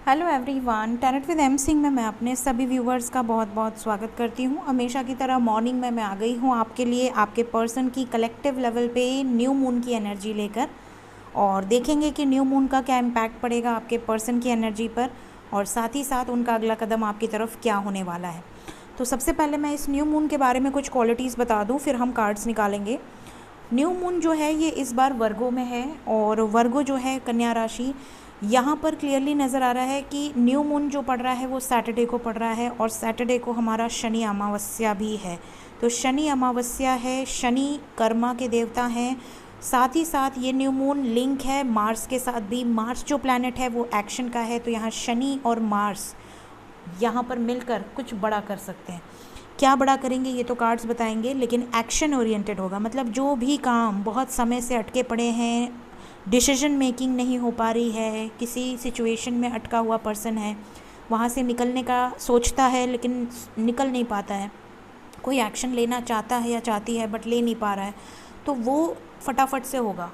Hello everyone, talent with M Singh में मैं अपने सभी व्यूवर्स का बहुत बहुत स्वागत करती हूँ। हमेशा की तरह मॉर्निंग में मैं आ गई हूँ आपके लिए, आपके पर्सन की कलेक्टिव लेवल पे न्यू मून की एनर्जी लेकर, और देखेंगे कि न्यू मून का क्या इम्पैक्ट पड़ेगा आपके पर्सन की एनर्जी पर, और साथ ही साथ उनका अगला कदम आपकी तरफ क्या होने वाला है। तो सबसे पहले मैं इस न्यू मून के बारे में कुछ क्वालिटीज़ बता दूँ, फिर हम कार्ड्स निकालेंगे। न्यू मून जो है ये इस बार वर्गो में है, और वर्गो जो है कन्या राशि। यहाँ पर क्लियरली नज़र आ रहा है कि न्यू मून जो पड़ रहा है वो सैटरडे को पड़ रहा है, और सैटरडे को हमारा शनि अमावस्या भी है। तो शनि अमावस्या है, शनि कर्मा के देवता हैं। साथ ही साथ ये न्यू मून लिंक है मार्स के साथ भी। मार्स जो प्लैनेट है वो एक्शन का है, तो यहाँ शनि और मार्स यहाँ पर मिलकर कुछ बड़ा कर सकते हैं। क्या बड़ा करेंगे ये तो कार्ड्स बताएंगे, लेकिन एक्शन ओरिएंटेड होगा। मतलब जो भी काम बहुत समय से अटके पड़े हैं, डिसीजन मेकिंग नहीं हो पा रही है, किसी सिचुएशन में अटका हुआ पर्सन है, वहाँ से निकलने का सोचता है लेकिन निकल नहीं पाता है, कोई एक्शन लेना चाहता है या चाहती है बट ले नहीं पा रहा है, तो वो फटाफट से होगा।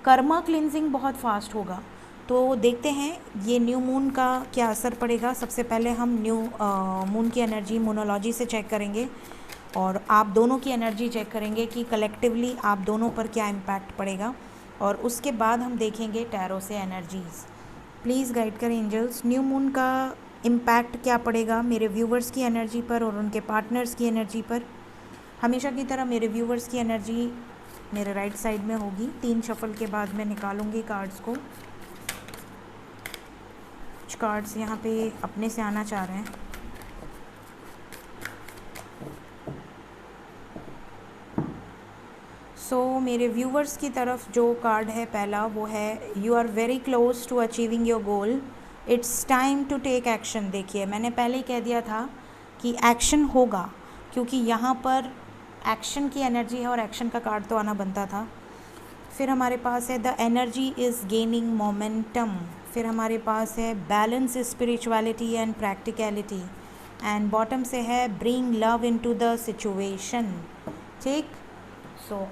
कर्मा क्लिनजिंग बहुत फास्ट होगा। तो देखते हैं ये न्यू मून का क्या असर पड़ेगा। सबसे पहले हम न्यू मून की एनर्जी मूनोलॉजी से चेक करेंगे, और आप दोनों की एनर्जी चेक करेंगे कि कलेक्टिवली आप दोनों पर क्या इम्पैक्ट पड़ेगा, और उसके बाद हम देखेंगे टैरो से एनर्जीज़। प्लीज़ गाइड करें एंजल्स, न्यू मून का इम्पैक्ट क्या पड़ेगा मेरे व्यूवर्स की एनर्जी पर और उनके पार्टनर्स की एनर्जी पर। हमेशा की तरह मेरे व्यूवर्स की एनर्जी मेरे राइट साइड में होगी। 3 शफल के बाद मैं निकालूंगी कार्ड्स को। कुछ कार्ड्स यहाँ पे अपने से आना चाह रहे हैं। मेरे व्यूवर्स की तरफ जो कार्ड है पहला वो है you are very close to achieving your goal, it's time to take action. देखिए मैंने पहले ही कह दिया था कि एक्शन होगा, क्योंकि यहाँ पर एक्शन की एनर्जी है और एक्शन का कार्ड तो आना बनता था। फिर हमारे पास है the energy is gaining momentum. फिर हमारे पास है balance spirituality and practicality, and bottom से है bring love into the situation. ठीक।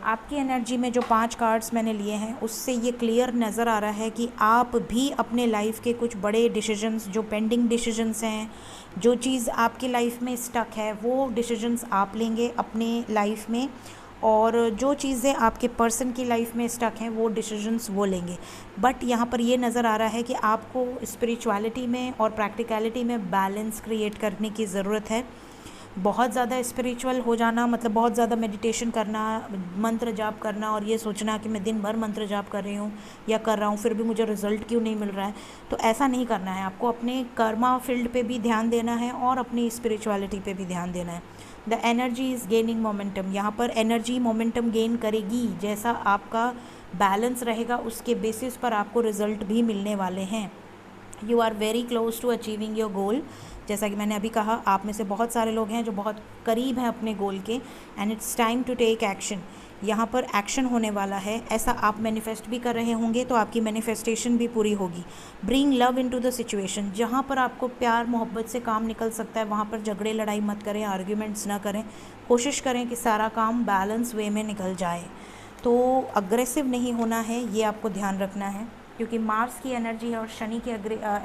आपकी एनर्जी में जो 5 कार्ड्स मैंने लिए हैं उससे ये क्लियर नज़र आ रहा है कि आप भी अपने लाइफ के कुछ बड़े डिसीजंस, जो पेंडिंग डिसीजंस हैं, जो चीज़ आपकी लाइफ में स्टक है, वो डिसीजंस आप लेंगे अपने लाइफ में, और जो चीज़ें आपके पर्सन की लाइफ में स्टक हैं वो डिसीजंस वो लेंगे। बट यहाँ पर ये नज़र आ रहा है कि आपको स्पिरिचुअलिटी में और प्रैक्टिकलिटी में बैलेंस क्रिएट करने की ज़रूरत है। बहुत ज़्यादा स्पिरिचुअल हो जाना मतलब बहुत ज़्यादा मेडिटेशन करना, मंत्र जाप करना, और ये सोचना कि मैं दिन भर मंत्र जाप कर रही हूँ या कर रहा हूँ फिर भी मुझे रिज़ल्ट क्यों नहीं मिल रहा है, तो ऐसा नहीं करना है। आपको अपने कर्मा फील्ड पे भी ध्यान देना है और अपनी स्पिरिचुअलिटी पे भी ध्यान देना है। The energy is gaining momentum, यहाँ पर एनर्जी मोमेंटम गेन करेगी। जैसा आपका बैलेंस रहेगा उसके बेसिस पर आपको रिज़ल्ट भी मिलने वाले हैं। You are very close to achieving your goal. जैसा कि मैंने अभी कहा, आप में से बहुत सारे लोग हैं जो बहुत करीब हैं अपने गोल के, and it's time to take action. यहाँ पर एक्शन होने वाला है। ऐसा आप मैनिफेस्ट भी कर रहे होंगे तो आपकी मैनिफेस्टेशन भी पूरी होगी। Bring love into the situation, जहाँ पर आपको प्यार मोहब्बत से काम निकल सकता है वहाँ पर झगड़े लड़ाई मत करें, आर्ग्यूमेंट्स ना करें। कोशिश करें कि सारा काम बैलेंस वे में निकल जाए। तो अग्रेसिव नहीं होना है, ये आपको ध्यान रखना है, क्योंकि मार्स की एनर्जी है और शनि की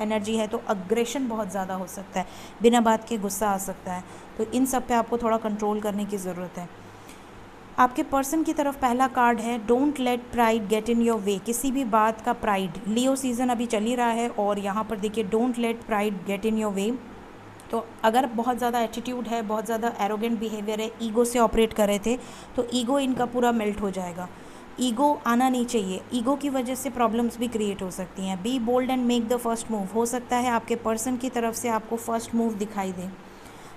एनर्जी है, तो अग्रेशन बहुत ज़्यादा हो सकता है, बिना बात के गुस्सा आ सकता है। तो इन सब पे आपको थोड़ा कंट्रोल करने की ज़रूरत है। आपके पर्सन की तरफ पहला कार्ड है don't let pride get in your way. किसी भी बात का प्राइड, लियो सीज़न अभी चल ही रहा है, और यहाँ पर देखिए don't let pride get in your way. तो अगर बहुत ज़्यादा एटीट्यूड है, बहुत ज़्यादा एरोगेंट बिहेवियर है, ईगो से ऑपरेट कर रहे थे, तो ईगो इनका पूरा मेल्ट हो जाएगा। ईगो आना नहीं चाहिए, ईगो की वजह से प्रॉब्लम्स भी क्रिएट हो सकती हैं। Be bold and make the first move. हो सकता है आपके पर्सन की तरफ से आपको फर्स्ट मूव दिखाई दे।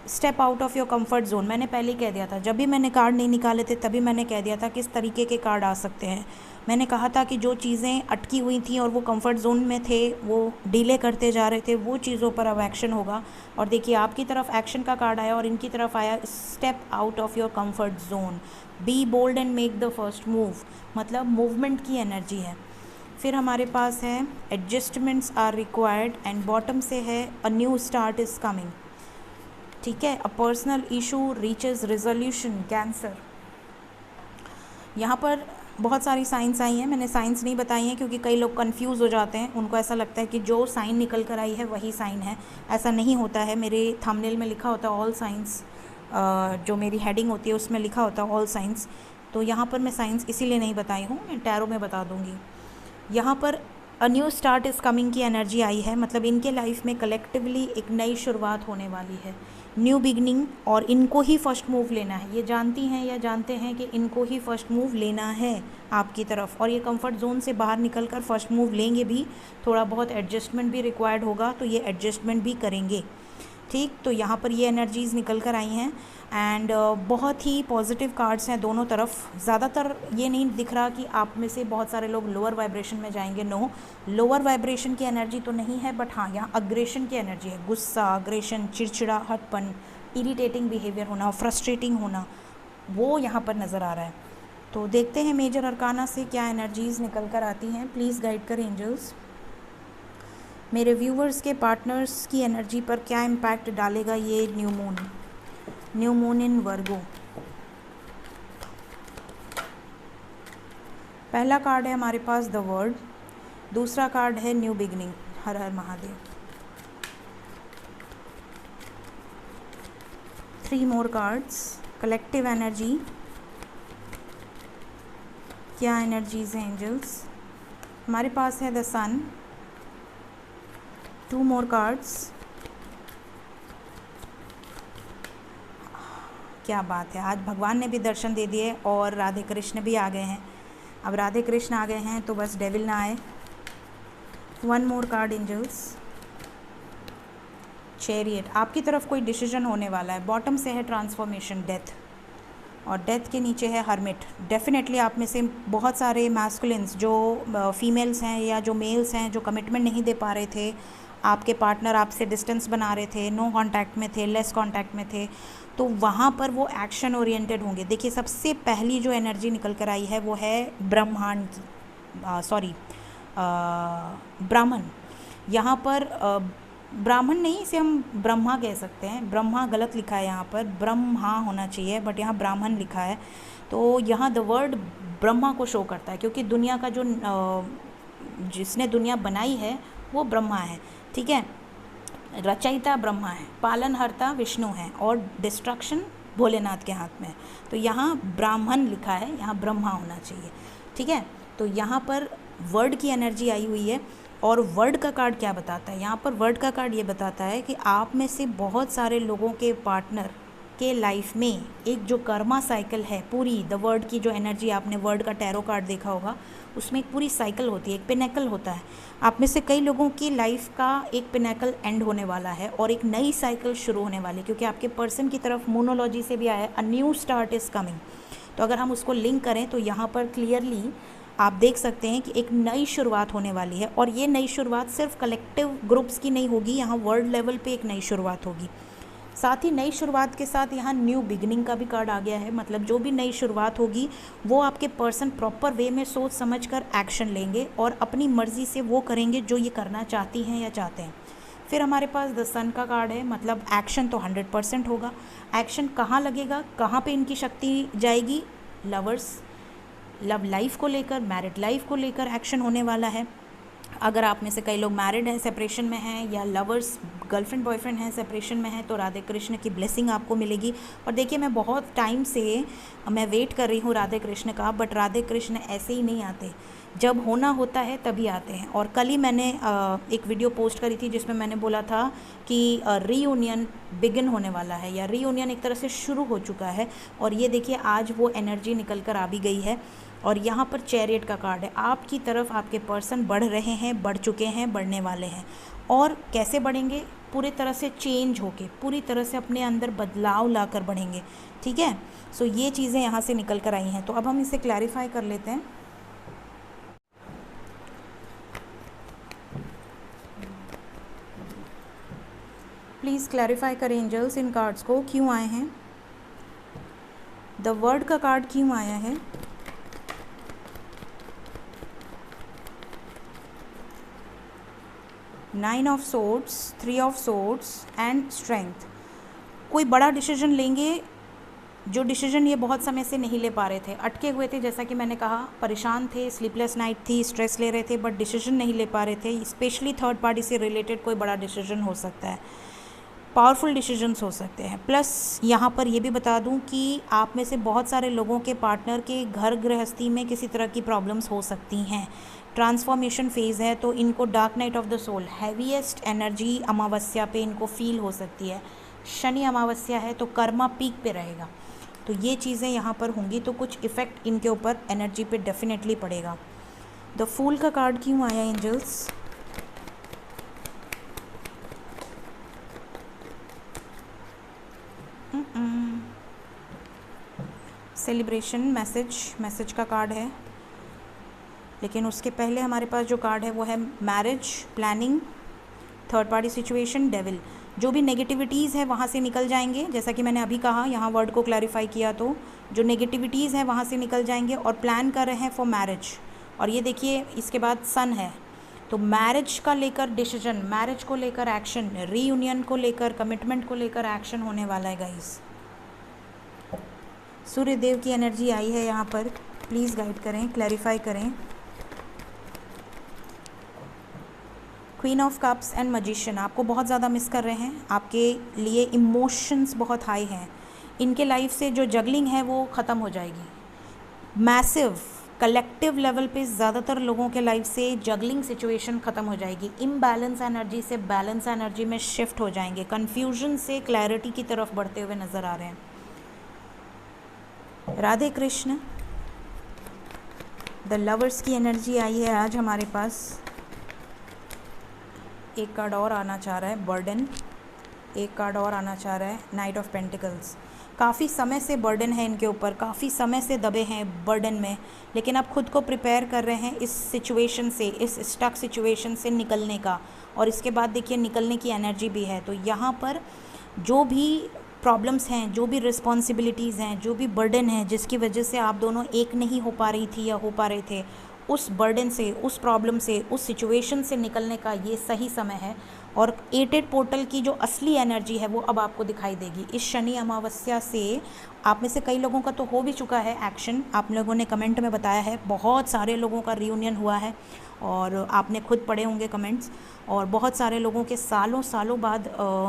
Step out of your comfort zone, मैंने पहले ही कह दिया था, जब भी मैंने कार्ड नहीं निकाले थे तभी मैंने कह दिया था किस तरीके के कार्ड आ सकते हैं। मैंने कहा था कि जो चीज़ें अटकी हुई थी और वो कंफर्ट जोन में थे, वो डिले करते जा रहे थे, वो चीज़ों पर अब एक्शन होगा। और देखिए आपकी तरफ एक्शन का कार्ड आया और इनकी तरफ आया step out of your comfort zone. Be bold and make the first move, मतलब मूवमेंट की एनर्जी है। फिर हमारे पास है adjustments are required, and bottom से है a new start is coming. ठीक है, a personal issue reaches resolution, cancer. यहाँ पर बहुत सारी साइंस आई हैं, मैंने साइंस नहीं बताई हैं क्योंकि कई लोग कंफ्यूज हो जाते हैं, उनको ऐसा लगता है कि जो साइन निकल कर आई है वही साइन है। ऐसा नहीं होता है। मेरे थंबनेल में लिखा होता है ऑल साइंस, जो मेरी हेडिंग होती है उसमें लिखा होता है ऑल साइंस। तो यहाँ पर मैं साइंस इसीलिए नहीं बताई हूँ, मैं टैरो में बता दूँगी। यहाँ पर अ न्यू स्टार्ट इज़ कमिंग की एनर्जी आई है, मतलब इनके लाइफ में कलेक्टिवली एक नई शुरुआत होने वाली है, न्यू बिगनिंग, और इनको ही फर्स्ट मूव लेना है। ये जानती हैं या जानते हैं कि इनको ही फर्स्ट मूव लेना है आपकी तरफ, और ये कंफर्ट जोन से बाहर निकल कर फर्स्ट मूव लेंगे भी। थोड़ा बहुत एडजस्टमेंट भी रिक्वायर्ड होगा तो ये एडजस्टमेंट भी करेंगे। ठीक, तो यहाँ पर ये एनर्जीज़ निकल कर आई हैं एंड बहुत ही पॉजिटिव कार्ड्स हैं दोनों तरफ। ज़्यादातर ये नहीं दिख रहा कि आप में से बहुत सारे लोग लोअर वाइब्रेशन में जाएंगे, नो, लोअर वाइब्रेशन की एनर्जी तो नहीं है, बट हाँ यहाँ अग्रेशन की एनर्जी है। गुस्सा, अग्रेशन, चिड़चिड़ाहटपन, इरिटेटिंग बिहेवियर होना, फ्रस्ट्रेटिंग होना, वो यहाँ पर नज़र आ रहा है। तो देखते हैं मेजर अरकाना से क्या एनर्जीज़ निकल कर आती हैं। प्लीज़ गाइड कर एंजल्स। मेरे व्यूवर्स के पार्टनर्स की एनर्जी पर क्या इम्पैक्ट डालेगा ये न्यू मून इन वर्गो। पहला कार्ड है हमारे पास द वर्ड, दूसरा कार्ड है न्यू बिगनिंग। हर हर Mahadev. 3 more cards. Collective energy, क्या एनर्जीज हैं एंजल्स। हमारे पास है द सन। 2 more cards. क्या बात है, आज भगवान ने भी दर्शन दे दिए और राधे कृष्ण भी आ गए हैं। अब राधे कृष्ण आ गए हैं तो बस डेविल ना आए। 1 मोर कार्ड एंजल्स। चैरियट, आपकी तरफ कोई डिसीजन होने वाला है। बॉटम से है ट्रांसफॉर्मेशन, डेथ, और डेथ के नीचे है हर्मिट। डेफिनेटली आप में से बहुत सारे मैस्कुलिन्स जो फीमेल्स हैं या जो मेल्स हैं जो कमिटमेंट नहीं दे पा रहे थे, आपके पार्टनर आपसे डिस्टेंस बना रहे थे, नो कांटेक्ट में थे, लेस कांटेक्ट में थे, तो वहाँ पर वो एक्शन ओरिएंटेड होंगे। देखिए सबसे पहली जो एनर्जी निकल कर आई है वो है ब्रह्मांड की, ब्राह्मण। यहाँ पर ब्राह्मण नहीं, इसे हम ब्रह्मा कह सकते हैं। ब्रह्मा गलत लिखा है यहाँ पर, ब्रह्मा होना चाहिए, बट यहाँ ब्राह्मण लिखा है। तो यहाँ द वर्ड ब्रह्मा को शो करता है क्योंकि दुनिया का जो जिसने दुनिया बनाई है वो ब्रह्मा है। ठीक है, रचयिता ब्रह्मा है, पालनहर्ता विष्णु है, और डिस्ट्रक्शन भोलेनाथ के हाथ में है। तो यहाँ ब्राह्मण लिखा है, यहाँ ब्रह्मा होना चाहिए। ठीक है, तो यहाँ पर वर्ड की एनर्जी आई हुई है। और वर्ड का कार्ड क्या बताता है, यहाँ पर वर्ड का कार्ड ये बताता है कि आप में से बहुत सारे लोगों के पार्टनर के लाइफ में एक जो कर्मा साइकिल है पूरी, द वर्ड की जो एनर्जी, आपने वर्ड का टैरो कार्ड देखा होगा, उसमें एक पूरी साइकिल होती है, एक पिनेकल होता है। आप में से कई लोगों की लाइफ का एक पिनेकल एंड होने वाला है और एक नई साइकिल शुरू होने वाली है, क्योंकि आपके पर्सन की तरफ मोनोलॉजी से भी आया है, a new start is coming. तो अगर हम उसको लिंक करें तो यहाँ पर क्लियरली आप देख सकते हैं कि एक नई शुरुआत होने वाली है, और ये नई शुरुआत सिर्फ कलेक्टिव ग्रुप्स की नहीं होगी, यहाँ वर्ल्ड लेवल पे एक नई शुरुआत होगी। साथ ही नई शुरुआत के साथ यहाँ न्यू बिगनिंग का भी कार्ड आ गया है, मतलब जो भी नई शुरुआत होगी वो आपके पर्सन प्रॉपर वे में सोच समझ कर एक्शन लेंगे और अपनी मर्ज़ी से वो करेंगे जो ये करना चाहती हैं या चाहते हैं। फिर हमारे पास द सन का कार्ड है, मतलब एक्शन तो 100% होगा। एक्शन कहाँ लगेगा, कहाँ पे इनकी शक्ति जाएगी, लवर्स, लव लाइफ को लेकर, मैरिड लाइफ को लेकर एक्शन होने वाला है। अगर आप में से कई लोग मैरिड हैं, सेपरेशन में हैं, या लवर्स गर्लफ्रेंड बॉयफ्रेंड हैं, सेपरेशन में हैं, तो राधे कृष्ण की ब्लेसिंग आपको मिलेगी। और देखिए मैं बहुत टाइम से मैं वेट कर रही हूँ राधे कृष्ण का, बट राधे कृष्ण ऐसे ही नहीं आते, जब होना होता है तभी आते हैं। और कल ही मैंने एक वीडियो पोस्ट करी थी जिसमें मैंने बोला था कि रीयूनियन बिगिन होने वाला है, या रीयूनियन एक तरह से शुरू हो चुका है। और ये देखिए आज वो एनर्जी निकल कर आ भी गई है। और यहाँ पर चैरियट का कार्ड है, आपकी तरफ आपके पर्सन बढ़ रहे हैं, बढ़ चुके हैं, बढ़ने वाले हैं। और कैसे बढ़ेंगे, पूरी तरह से चेंज होके, पूरी तरह से अपने अंदर बदलाव लाकर बढ़ेंगे। ठीक है, सो ये चीज़ें यहाँ से निकल कर आई हैं। तो अब हम इसे क्लैरिफाई कर लेते हैं। प्लीज़ क्लैरिफाई करें एंजल्स इन कार्ड्स को, क्यों आए हैं, द वर्ड का कार्ड क्यों आया है, nine of swords, 3 of swords and strength. कोई बड़ा डिसीजन लेंगे, जो डिसीजन ये बहुत समय से नहीं ले पा रहे थे, अटके हुए थे, जैसा कि मैंने कहा, परेशान थे, स्लीपलेस नाइट थी, स्ट्रेस ले रहे थे, बट डिसीजन नहीं ले पा रहे थे। स्पेशली थर्ड पार्टी से रिलेटेड कोई बड़ा डिसीजन हो सकता है, पावरफुल डिसीजंस हो सकते हैं। प्लस यहाँ पर ये भी बता दूँ कि आप में से बहुत सारे लोगों के पार्टनर के घर गृहस्थी में किसी तरह की प्रॉब्लम्स हो सकती हैं। ट्रांसफॉर्मेशन फेज़ है, तो इनको dark night of the soul, heaviest energy अमावस्या पे इनको फील हो सकती है। शनि अमावस्या है तो कर्मा पीक पे रहेगा, तो ये चीज़ें यहाँ पर होंगी, तो कुछ इफ़ेक्ट इनके ऊपर एनर्जी पे डेफिनेटली पड़ेगा। द फूल का कार्ड क्यों आया एंजल्स? सेलिब्रेशन, मैसेज का कार्ड है, लेकिन उसके पहले हमारे पास जो कार्ड है वो है marriage, planning, third party situation, devil. जो भी नेगेटिविटीज़ है वहाँ से निकल जाएंगे, जैसा कि मैंने अभी कहा, यहाँ वर्ड को क्लैरिफाई किया, तो जो नेगेटिविटीज़ हैं वहाँ से निकल जाएंगे और प्लान कर रहे हैं फॉर मैरिज। और ये देखिए इसके बाद सन है, तो मैरिज का लेकर डिसीजन, मैरिज को लेकर एक्शन, रीयूनियन को लेकर, कमिटमेंट को लेकर एक्शन होने वाला है गाइस। सूर्य देव की एनर्जी आई है यहाँ पर, प्लीज़ गाइड करें, क्लैरिफाई करें। Queen of cups and magician आपको बहुत ज़्यादा मिस कर रहे हैं, आपके लिए इमोशंस बहुत हाई हैं, इनके लाइफ से जो जगलिंग है वो ख़त्म हो जाएगी। मैसिव कलेक्टिव लेवल पे ज़्यादातर लोगों के लाइफ से जगलिंग सिचुएशन ख़त्म हो जाएगी, इम्बैलेंस एनर्जी से बैलेंस एनर्जी में शिफ्ट हो जाएंगे, कन्फ्यूजन से क्लैरिटी की तरफ बढ़ते हुए नज़र आ रहे हैं। राधे कृष्ण। द लवर्स की एनर्जी आई है आज हमारे पास, एक कार्ड और आना चाह रहा है, बर्डन, एक कार्ड और आना चाह रहा है, नाइट ऑफ पेंटिकल्स। काफ़ी समय से बर्डन है इनके ऊपर, काफ़ी समय से दबे हैं बर्डन में, लेकिन अब खुद को प्रिपेयर कर रहे हैं इस सिचुएशन से, इस स्टक सिचुएशन से निकलने का। और इसके बाद देखिए निकलने की एनर्जी भी है, तो यहाँ पर जो भी प्रॉब्लम्स हैं, जो भी रिस्पॉन्सिबिलिटीज़ हैं, जो भी बर्डन है जिसकी वजह से आप दोनों एक नहीं हो पा रही थी या हो पा रहे थे, उस बर्डन से, उस प्रॉब्लम से, उस सिचुएशन से निकलने का ये सही समय है। और 8 पोर्टल की जो असली एनर्जी है वो अब आपको दिखाई देगी इस शनि अमावस्या से। आप में से कई लोगों का तो हो भी चुका है एक्शन, आप लोगों ने कमेंट में बताया है, बहुत सारे लोगों का रियूनियन हुआ है और आपने खुद पढ़े होंगे कमेंट्स। और बहुत सारे लोगों के सालों सालों बाद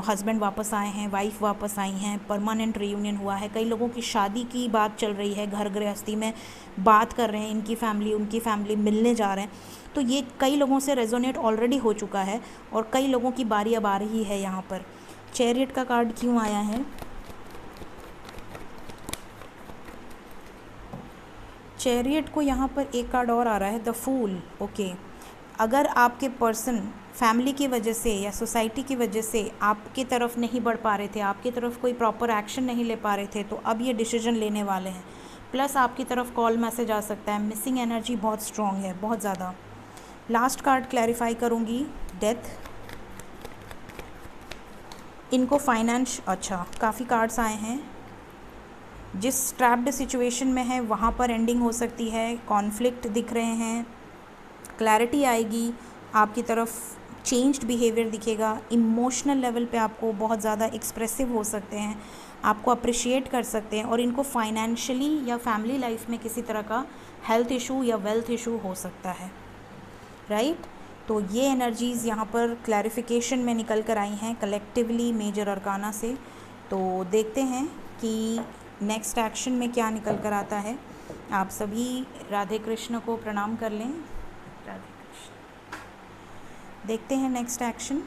हस्बैंड वापस आए हैं, वाइफ वापस आई हैं, परमानेंट रियूनियन हुआ है। कई लोगों की शादी की बात चल रही है, घर गृहस्थी में बात कर रहे हैं, इनकी फैमिली उनकी फैमिली मिलने जा रहे हैं, तो ये कई लोगों से रेजोनेट ऑलरेडी हो चुका है और कई लोगों की बारी अब आ रही है। यहाँ पर चैरियट का कार्ड क्यों आया है? चैरियट को यहाँ पर एक कार्ड और आ रहा है, द फूल। ओके, अगर आपके पर्सन फैमिली की वजह से या सोसाइटी की वजह से आपकी तरफ नहीं बढ़ पा रहे थे, आपकी तरफ कोई प्रॉपर एक्शन नहीं ले पा रहे थे, तो अब ये डिसीजन लेने वाले हैं। प्लस आपकी तरफ कॉल मैसेज आ सकता है, मिसिंग एनर्जी बहुत स्ट्रॉन्ग है, बहुत ज़्यादा। लास्ट कार्ड क्लैरिफाई करूँगी, डेथ। इनको फाइनेंस, अच्छा काफ़ी कार्ड्स आए हैं, जिस ट्रैप्ड सिचुएशन में है वहाँ पर एंडिंग हो सकती है, कॉन्फ्लिक्ट दिख रहे हैं, क्लैरिटी आएगी, आपकी तरफ चेंज्ड बिहेवियर दिखेगा, इमोशनल लेवल पे आपको बहुत ज़्यादा एक्सप्रेसिव हो सकते हैं, आपको अप्रिशिएट कर सकते हैं। और इनको फाइनेंशियली या फैमिली लाइफ में किसी तरह का हेल्थ इशू या वेल्थ इशू हो सकता है, राइट। तो ये एनर्जीज़ यहाँ पर क्लैरिफिकेशन में निकल कर आई हैं कलेक्टिवली मेजर अरकाना से। तो देखते हैं कि नेक्स्ट एक्शन में क्या निकल कर आता है। आप सभी राधे कृष्ण को प्रणाम कर लें, राधे कृष्ण। देखते हैं नेक्स्ट एक्शन।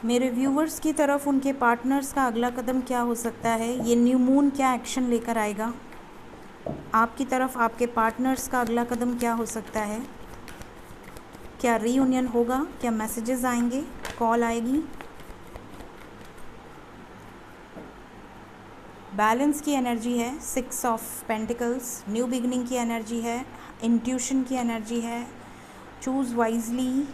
मेरे व्यूवर्स की तरफ उनके पार्टनर्स का अगला कदम क्या हो सकता है, ये न्यू मून क्या एक्शन लेकर आएगा, आपकी तरफ आपके पार्टनर्स का अगला कदम क्या हो सकता है, क्या रीयूनियन होगा, क्या मैसेजेस आएंगे, कॉल आएगी। बैलेंस की एनर्जी है, 6 ऑफ पेंटिकल्स, न्यू बिगनिंग की एनर्जी है, इंट्यूशन की एनर्जी है, choose wisely,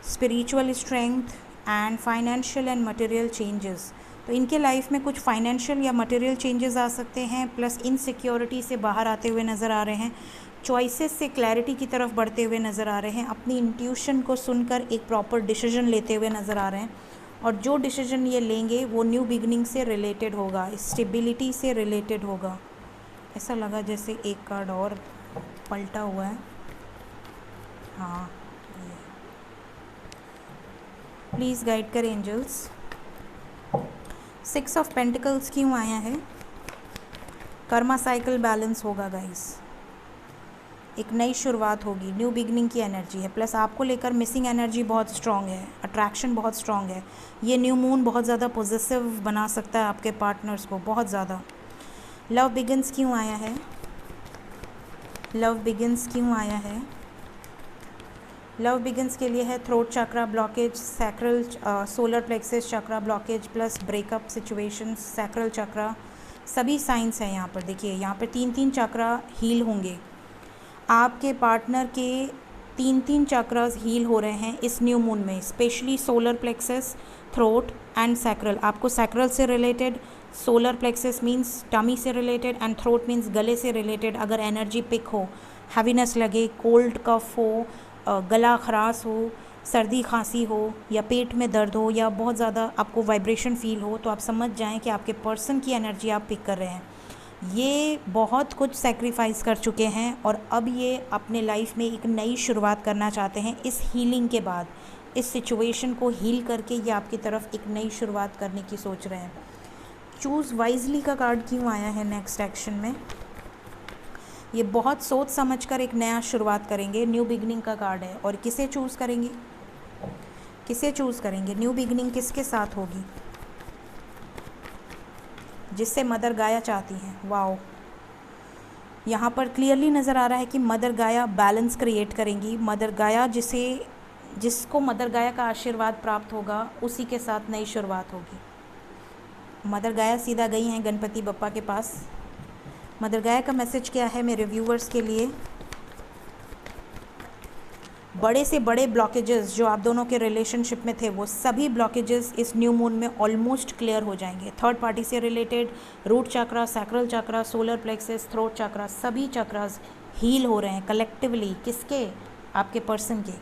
spiritual strength and financial and material changes. तो तो इनके लाइफ में कुछ फाइनेंशियल या मटेरियल चेंजेस आ सकते हैं, प्लस इनसिक्योरिटी से बाहर आते हुए नज़र आ रहे हैं, चॉइसेस से क्लैरिटी की तरफ बढ़ते हुए नज़र आ रहे हैं, अपनी इंट्यूशन को सुनकर एक प्रॉपर डिसीजन लेते हुए नज़र आ रहे हैं, और जो डिसीजन ये लेंगे वो न्यू बिगनिंग से रिलेटेड होगा, स्टेबिलिटी से रिलेटेड होगा। ऐसा लगा जैसे एक कार्ड और पलटा हुआ है। हाँ, प्लीज़ गाइड कर एंजल्स। 6 ऑफ पेंटिकल्स क्यों आया है? कर्मा साइकिल बैलेंस होगा गाइस, एक नई शुरुआत होगी, न्यू बिगनिंग की एनर्जी है, प्लस आपको लेकर मिसिंग एनर्जी बहुत स्ट्रॉन्ग है, अट्रैक्शन बहुत स्ट्रॉन्ग है। ये न्यू मून बहुत ज़्यादा पॉजिटिव बना सकता है आपके पार्टनर्स को, बहुत ज़्यादा। लव बिगिंस क्यों आया है? लव बिगिंस क्यों आया है? लव बिगिंस के लिए है throat chakra blockage, sacral solar plexus chakra blockage, plus breakup situations, sacral chakra, सभी साइंस हैं यहाँ पर। देखिए यहाँ पर 3-3 चक्रा हील होंगे, आपके पार्टनर के 3-3 चक्रास हील हो रहे हैं इस न्यू मून में, specially solar plexus, throat and sacral. आपको सैक्रल से related, solar plexus means tummy से रिलेटेड, एंड थ्रोट मींस गले से रिलेटेड अगर एनर्जी पिक हो, हैवीनेस लगे, कोल्ड कफ हो, गला खराश हो, सर्दी खांसी हो, या पेट में दर्द हो, या बहुत ज़्यादा आपको वाइब्रेशन फील हो, तो आप समझ जाएं कि आपके पर्सन की एनर्जी आप पिक कर रहे हैं। ये बहुत कुछ सेक्रीफाइस कर चुके हैं और अब ये अपने लाइफ में एक नई शुरुआत करना चाहते हैं। इस हीलिंग के बाद, इस सिचुएशन को हील करके ये आपकी तरफ एक नई शुरुआत करने की सोच रहे हैं। चूज़ वाइजली का कार्ड क्यों आया है नेक्स्ट एक्शन में? ये बहुत सोच समझ कर एक नया शुरुआत करेंगे, न्यू बिगनिंग का कार्ड है। और किसे चूज़ करेंगे? किसे चूज़ करेंगे? न्यू बिगनिंग किसके साथ होगी? जिससे मदर गाया चाहती हैं। वाओ, यहाँ पर क्लियरली नज़र आ रहा है कि मदर गाया बैलेंस क्रिएट करेंगी। मदर गाया जिसको मदर गाया का आशीर्वाद प्राप्त होगा उसी के साथ नई शुरुआत होगी। मदर गाया सीधा गई हैं गणपति बप्पा के पास। मदर गाया का मैसेज क्या है मेरे व्यूवर्स के लिए? बड़े से बड़े ब्लॉकेजेस जो आप दोनों के रिलेशनशिप में थे, वो सभी ब्लॉकेजेस इस न्यू मून में ऑलमोस्ट क्लियर हो जाएंगे। थर्ड पार्टी से रिलेटेड, रूट चक्रा, सैक्रल चक्रा, सोलर प्लेक्सस, थ्रोट चक्रा, सभी चक्रास हील हो रहे हैं कलेक्टिवली। किसके? आपके पर्सन के।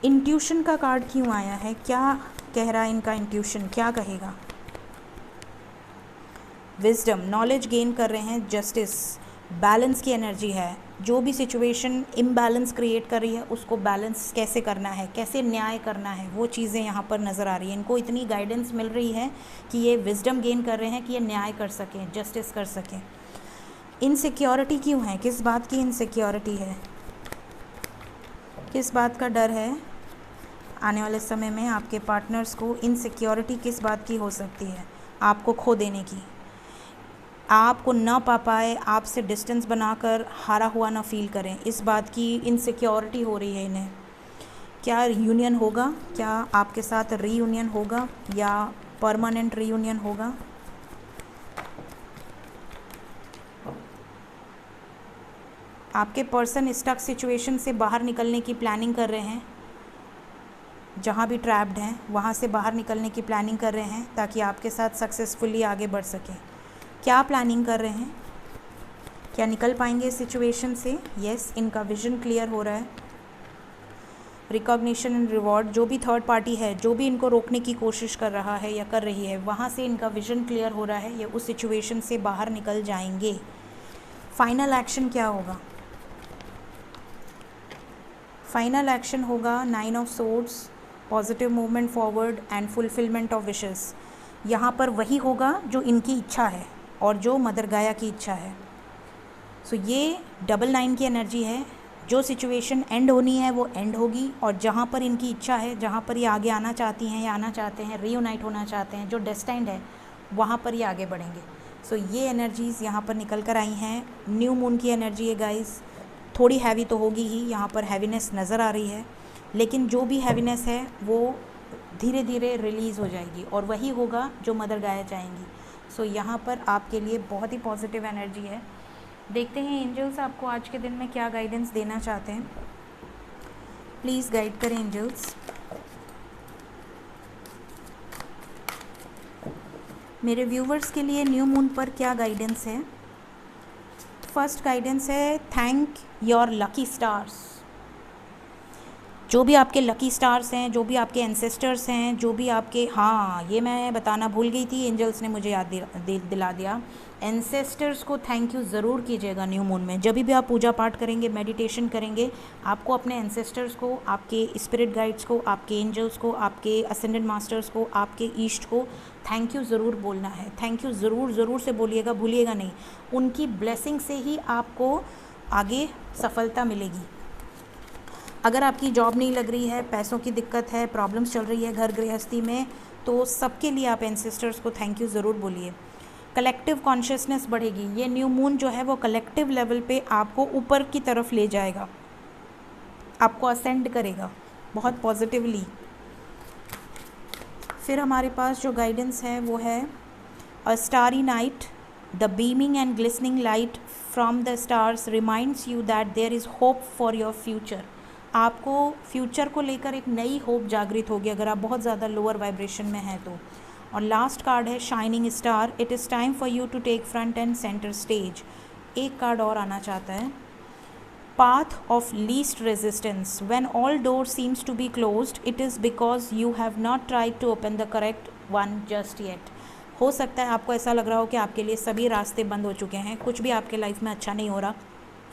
इंट्यूशन का कार्ड क्यों आया है? क्या कह रहा है इनका इंट्यूशन, क्या कहेगा? विजडम, नॉलेज गेन कर रहे हैं, जस्टिस, बैलेंस की एनर्जी है। जो भी सिचुएशन इम्बैलेंस क्रिएट कर रही है उसको बैलेंस कैसे करना है, कैसे न्याय करना है, वो चीज़ें यहाँ पर नज़र आ रही हैं। इनको इतनी गाइडेंस मिल रही है कि ये विजडम गेन कर रहे हैं कि ये न्याय कर सकें, जस्टिस कर सकें। इनसिक्योरिटी क्यों है? किस बात की इनसिक्योरिटी है? किस बात का डर है? आने वाले समय में आपके पार्टनर्स को इनसिक्योरिटी किस बात की हो सकती है? आपको खो देने की, आपको ना पा पाए, आपसे डिस्टेंस बनाकर हारा हुआ ना फील करें, इस बात की इनसिक्योरिटी हो रही है इन्हें। क्या यूनियन होगा? क्या आपके साथ रीयूनियन होगा या परमानेंट रीयूनियन होगा? आपके पर्सन स्टक सिचुएशन से बाहर निकलने की प्लानिंग कर रहे हैं, जहाँ भी ट्रैप्ड हैं वहाँ से बाहर निकलने की प्लानिंग कर रहे हैं ताकि आपके साथ सक्सेसफुली आगे बढ़ सकें। क्या प्लानिंग कर रहे हैं? क्या निकल पाएंगे इस सिचुएशन से? यस, इनका विजन क्लियर हो रहा है। रिकॉग्निशन एंड रिवॉर्ड, जो भी थर्ड पार्टी है, जो भी इनको रोकने की कोशिश कर रहा है या कर रही है, वहाँ से इनका विजन क्लियर हो रहा है, ये उस सिचुएशन से बाहर निकल जाएंगे। फाइनल एक्शन क्या होगा? फाइनल एक्शन होगा 9 of swords, positive movement forward and fulfilment of wishes. यहाँ पर वही होगा जो इनकी इच्छा है और जो मदर गाया की इच्छा है। सो ये 9 की एनर्जी है। जो सिचुएशन एंड होनी है वो एंड होगी, और जहाँ पर इनकी इच्छा है, जहाँ पर ये आगे आना चाहती हैं या आना चाहते हैं, रीयूनाइट होना चाहते हैं, जो डेस्टाइंड है वहाँ पर ये आगे बढ़ेंगे। सो ये एनर्जीज़ यहाँ पर निकल कर आई हैं। न्यू मून की एनर्जी है गाइस, थोड़ी हैवी तो होगी ही, यहाँ पर हैवीनेस नज़र आ रही है, लेकिन जो भी हैवीनेस है वो धीरे धीरे रिलीज़ हो जाएगी और वही होगा जो मदर गाया चाहेंगी। सो यहाँ पर आपके लिए बहुत ही पॉजिटिव एनर्जी है। देखते हैं एंजल्स आपको आज के दिन में क्या गाइडेंस देना चाहते हैं। प्लीज़ गाइड करें एंजल्स। मेरे व्यूवर्स के लिए न्यू मून पर क्या गाइडेंस है? फर्स्ट गाइडेंस है थैंक योर लकी स्टार्स। जो भी आपके लकी स्टार्स हैं, जो भी आपके एंसेस्टर्स हैं, जो भी आपके, हाँ ये मैं बताना भूल गई थी, एंजल्स ने मुझे याद दिला दिया। एंसेस्टर्स को थैंक यू ज़रूर कीजिएगा न्यू मून में। जब भी आप पूजा पाठ करेंगे, मेडिटेशन करेंगे, आपको अपने एंसेस्टर्स को, आपके स्पिरिट गाइड्स को, आपके एंजल्स को, आपके असेंडेंट मास्टर्स को, आपके ईस्ट को थैंक यू ज़रूर बोलना है। थैंक यू ज़रूर से बोलिएगा, भूलिएगा नहीं। उनकी ब्लेसिंग से ही आपको आगे सफलता मिलेगी। अगर आपकी जॉब नहीं लग रही है, पैसों की दिक्कत है, प्रॉब्लम्स चल रही है घर गृहस्थी में, तो सबके लिए आप एंसेस्टर्स को थैंक यू ज़रूर बोलिए। कलेक्टिव कॉन्शियसनेस बढ़ेगी। ये न्यू मून जो है वो कलेक्टिव लेवल पे आपको ऊपर की तरफ ले जाएगा, आपको असेंड करेगा बहुत पॉजिटिवली। फिर हमारे पास जो गाइडेंस है वो है a starry night, the beaming and glistening light from the stars reminds you that there is hope for your future. आपको फ्यूचर को लेकर एक नई होप जागृत होगी अगर आप बहुत ज़्यादा लोअर वाइब्रेशन में हैं तो। और लास्ट कार्ड है shining star, it is time for you to take front and centre stage. एक कार्ड और आना चाहता है, path of least resistance, when all door seems to be closed it is because you have not tried to open the correct one just yet. हो सकता है आपको ऐसा लग रहा हो कि आपके लिए सभी रास्ते बंद हो चुके हैं, कुछ भी आपके लाइफ में अच्छा नहीं हो रहा,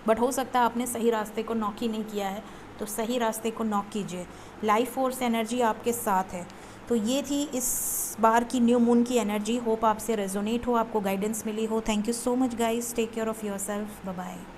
बट हो सकता है आपने सही रास्ते को नॉक ही नहीं किया है, तो सही रास्ते को नॉक कीजिए। लाइफ फोर्स एनर्जी आपके साथ है। तो ये थी इस बार की न्यू मून की एनर्जी। होप आपसे रेजोनेट हो, आपको गाइडेंस मिली हो। Thank you so much guys, take care of yourself, bye bye.